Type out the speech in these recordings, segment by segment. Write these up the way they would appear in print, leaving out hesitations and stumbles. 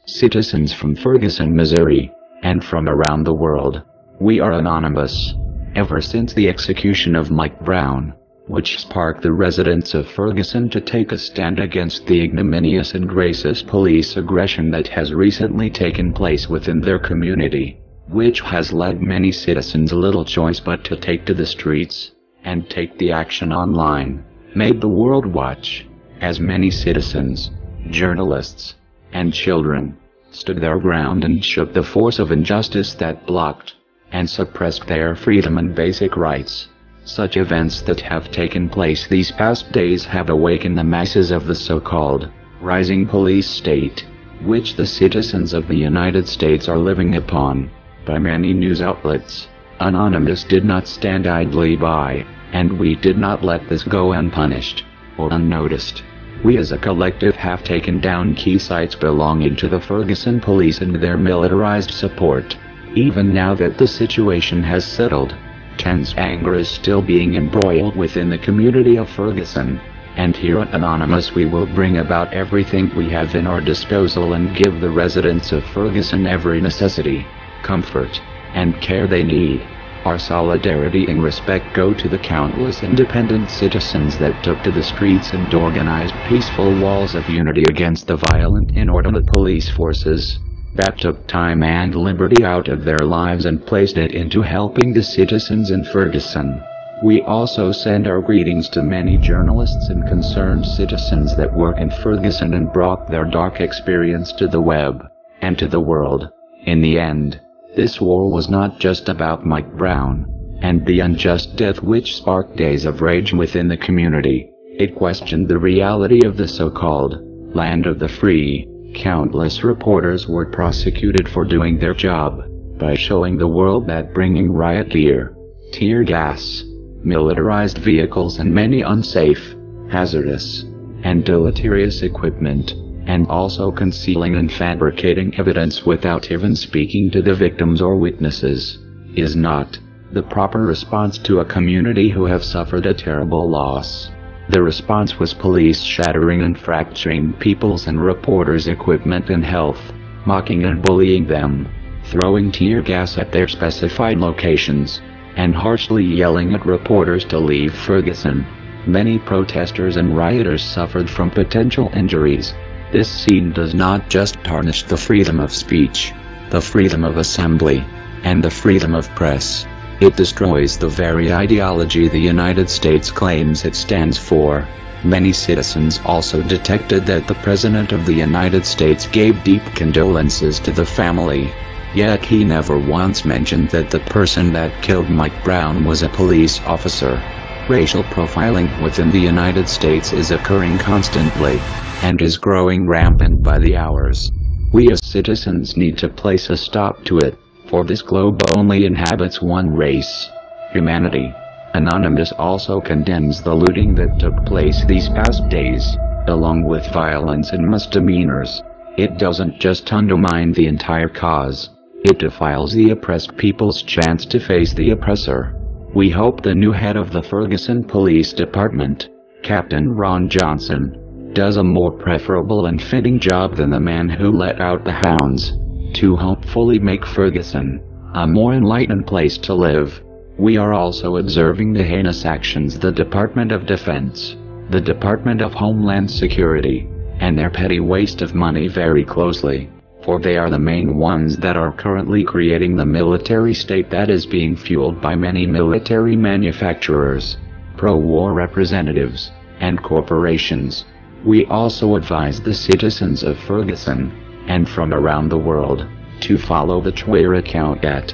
citizens from Ferguson, Missouri, and from around the world. We are anonymous. Ever since the execution of Mike Brown, which sparked the residents of Ferguson to take a stand against the ignominious and racist police aggression that has recently taken place within their community, which has led many citizens little choice but to take to the streets, and take the action online, made the world watch, as many citizens, journalists, and children, stood their ground and shook the force of injustice that blocked and suppressed their freedom and basic rights. Such events that have taken place these past days have awakened the masses of the so-called rising police state, which the citizens of the United States are living upon. By many news outlets, Anonymous did not stand idly by, and we did not let this go unpunished or unnoticed. We as a collective have taken down key sites belonging to the Ferguson police and their militarized support. Even now that the situation has settled, tense anger is still being embroiled within the community of Ferguson, and here at Anonymous we will bring about everything we have in our disposal and give the residents of Ferguson every necessity, comfort, and care they need. Our solidarity and respect go to the countless independent citizens that took to the streets and organized peaceful walls of unity against the violent, inordinate police forces that took time and liberty out of their lives and placed it into helping the citizens in Ferguson. We also send our greetings to many journalists and concerned citizens that work in Ferguson and brought their dark experience to the web and to the world. In the end, this war was not just about Mike Brown and the unjust death which sparked days of rage within the community. It questioned the reality of the so-called land of the free. Countless reporters were prosecuted for doing their job by showing the world that bringing riot gear, tear gas, militarized vehicles and many unsafe, hazardous, and deleterious equipment, and also concealing and fabricating evidence without even speaking to the victims or witnesses, is not the proper response to a community who have suffered a terrible loss. The response was police shattering and fracturing people's and reporters' equipment and health, mocking and bullying them, throwing tear gas at their specified locations, and harshly yelling at reporters to leave Ferguson. Many protesters and rioters suffered from potential injuries. This scene does not just tarnish the freedom of speech, the freedom of assembly, and the freedom of press. It destroys the very ideology the United States claims it stands for. Many citizens also detected that the President of the United States gave deep condolences to the family, yet he never once mentioned that the person that killed Mike Brown was a police officer. Racial profiling within the United States is occurring constantly, and is growing rampant by the hours. We as citizens need to place a stop to it. For this globe only inhabits one race, humanity. Anonymous also condemns the looting that took place these past days, along with violence and misdemeanors. It doesn't just undermine the entire cause, it defiles the oppressed people's chance to face the oppressor. We hope the new head of the Ferguson Police Department, Captain Ron Johnson, does a more preferable and fitting job than the man who let out the hounds, to hopefully make Ferguson a more enlightened place to live. We are also observing the heinous actions the Department of Defense, the Department of Homeland Security, and their petty waste of money very closely, for they are the main ones that are currently creating the military state that is being fueled by many military manufacturers, pro-war representatives, and corporations. We also advise the citizens of Ferguson, and from around the world, to follow the Twitter account at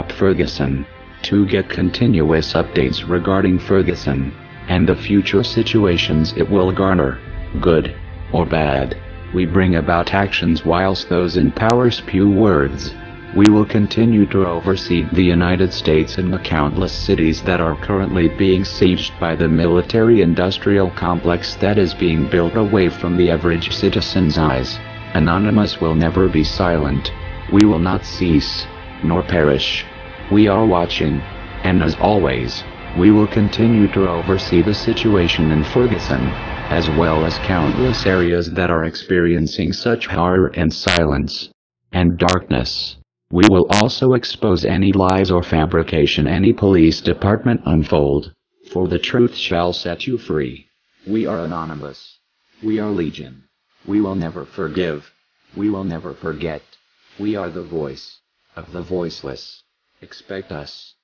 @Ferguson, to get continuous updates regarding Ferguson, and the future situations it will garner, good or bad. We bring about actions whilst those in power spew words. We will continue to oversee the United States and the countless cities that are currently being sieged by the military-industrial complex that is being built away from the average citizen's eyes. Anonymous will never be silent. We will not cease, nor perish. We are watching, and as always, we will continue to oversee the situation in Ferguson, as well as countless areas that are experiencing such horror and silence and darkness. We will also expose any lies or fabrication any police department unfold, for the truth shall set you free. We are anonymous. We are legion. We will never forgive. We will never forget. We are the voice of the voiceless. Expect us.